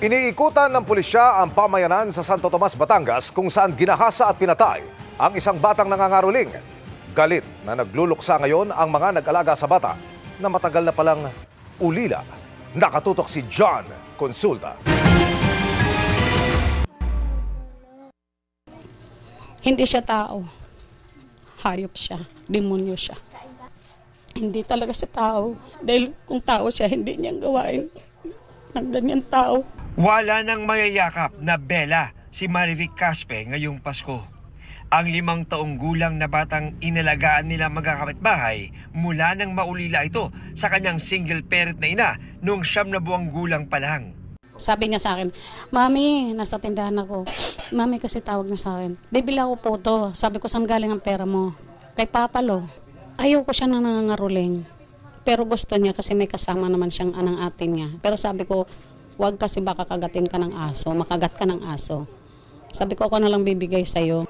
Iniikutan ng pulisya ang pamayanan sa Santo Tomas, Batangas kung saan ginahasa at pinatay ang isang batang nangangaroling. Galit na nagluluksa ngayon ang mga nag-alaga sa bata na matagal na palang ulila. Nakatutok si John Consulta. Hindi siya tao. Hayop siya. Demonyo siya. Hindi talaga siya tao. Dahil kung tao siya, hindi niyang gawain ng ganyan tao. Wala nang mayayakap na Bella si Marivic Caspe ngayong Pasko. Ang 5 taong gulang na batang inalagaan nila magkakapitbahay mula nang maulila ito sa kanyang single parent na ina noong 9 na buwang gulang pa lang. Sabi niya sa akin, Mami, nasa tindahan ako. Mami kasi tawag niya sa akin. Bibili ako po to. Sabi ko, saan galing ang pera mo? Kay Papa Lo. Ayaw ko siya na nangangaruling. Pero gusto niya kasi may kasama naman siyang anang atin niya. Pero sabi ko, wag kasi baka kagatin ka ng aso, makagat ka ng aso. Sabi ko, ako na lang bibigay sa'yo.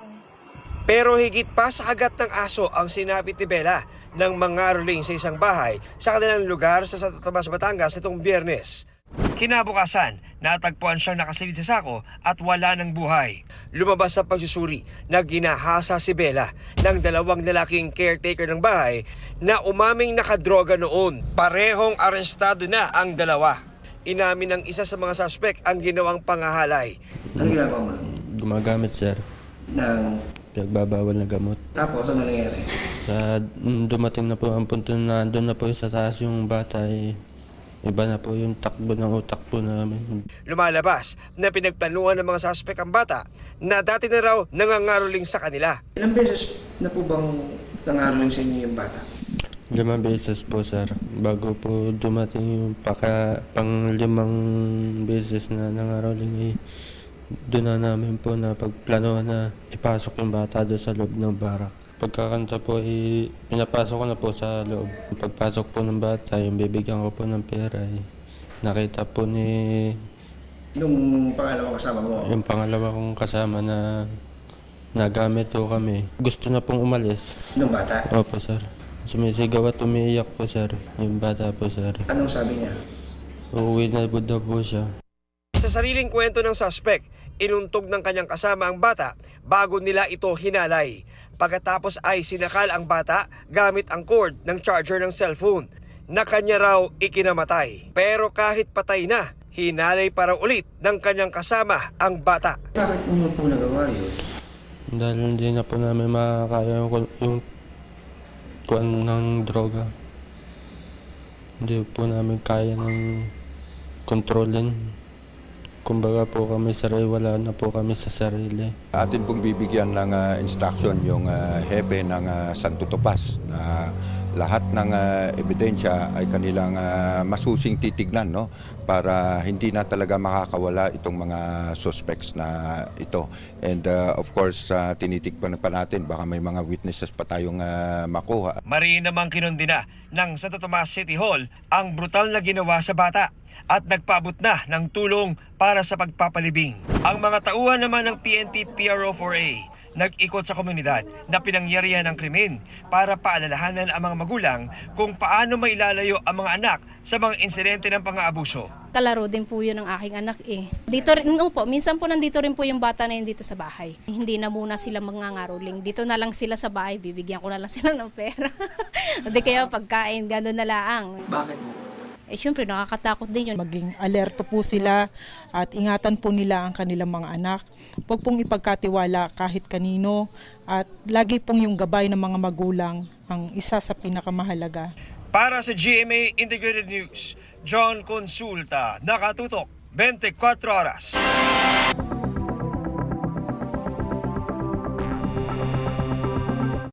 Pero higit pa sa kagat ng aso ang sinapit ni Bella ng mangaroling sa isang bahay sa kanilang lugar sa Santo Tomas, Batangas itong Biyernes. Kinabukasan, natagpuan siyang nakasilid sa sako at wala ng buhay. Lumabas sa pagsusuri na ginahasa si Bella ng 2 lalaking caretaker ng bahay na umaming nakadroga noon. Parehong arestado na ang 2. Inamin ng isa sa mga suspect ang ginawang pangahalay. Ano ginagawa mo? Gumagamit, sir. Ng... Pinagbabawal na gamot. Tapos, ano nangyari? Dumating na po ang punto na doon na po sa taas yung bata, iba na po yung takbo ng utak po namin. Lumalabas na pinagplanuhan ng mga suspect ang bata na dati na raw nangangaroling sa kanila. Ilang beses na po bang nangaroling sa inyo yung bata? 5 beses po, sir. Bago po dumating yung pang 5 beses na nangaroling, doon na namin po na pagplanuhan na ipasok yung bata doon sa loob ng barak. Pagkakanta po, pinapasok ko na po sa loob. Pagpasok po ng bata, yung bibigyan ko po ng pera, nakita po ni... Nung pangalawang kasama mo? Yung pangalawa kong kasama na nagamit po kami. Gusto na pong umalis. Nung bata? Opo, sir. Sumisigaw at umiiyak po, sir. Yung bata po, sir. Anong sabi niya? Uuwi na po daw po siya. Sa sariling kwento ng suspect, inuntog ng kanyang kasama ang bata bago nila ito hinalay. Pagkatapos ay sinakal ang bata gamit ang cord ng charger ng cellphone na kanya raw ikinamatay. Pero kahit patay na, hinalay pa raw ulit ng kanyang kasama ang bata. Bakit mo po nagawa yun? Dahil hindi na po namin makakaya yung kuwan ng droga. Hindi po namin kaya ng kontrolin. Kumbaga po kami wala na po kami sa sarili. Atin pong bibigyan ng instruction yung hepe ng Santo Tomas na lahat ng ebidensya ay kanilang masusing titignan, no? Para hindi na talaga makakawala itong mga suspects na ito. And of course, tinitignan pa natin, baka may mga witnesses pa tayong makuha. Mariin namang kinundina ng Santo Tomas City Hall ang brutal na ginawa sa bata at nagpaabot na ng tulong para sa pagpapalibing. Ang mga tauhan naman ng PNP PRO4A nag-ikot sa komunidad na pinangyarihan ng krimen para paalalahanan ang mga magulang kung paano mailalayo ang mga anak sa mga insidente ng pang-aabuso. Kalaro din po yun ng aking anak eh. Dito rin po, minsan po nandito rin po yung bata na yun dito sa bahay. Hindi na muna sila mangangaroling. Dito na lang sila sa bahay, bibigyan ko na lang sila ng pera. Hindi kaya pagkain, gano'n na lang. Bakit mo? Siyempre nakakatakot din yun. Maging alerto po sila at ingatan po nila ang kanilang mga anak. Huwag pong ipagkatiwala kahit kanino at lagi pong yung gabay ng mga magulang ang isa sa pinakamahalaga. Para sa GMA Integrated News, John Consulta, nakatutok 24 oras.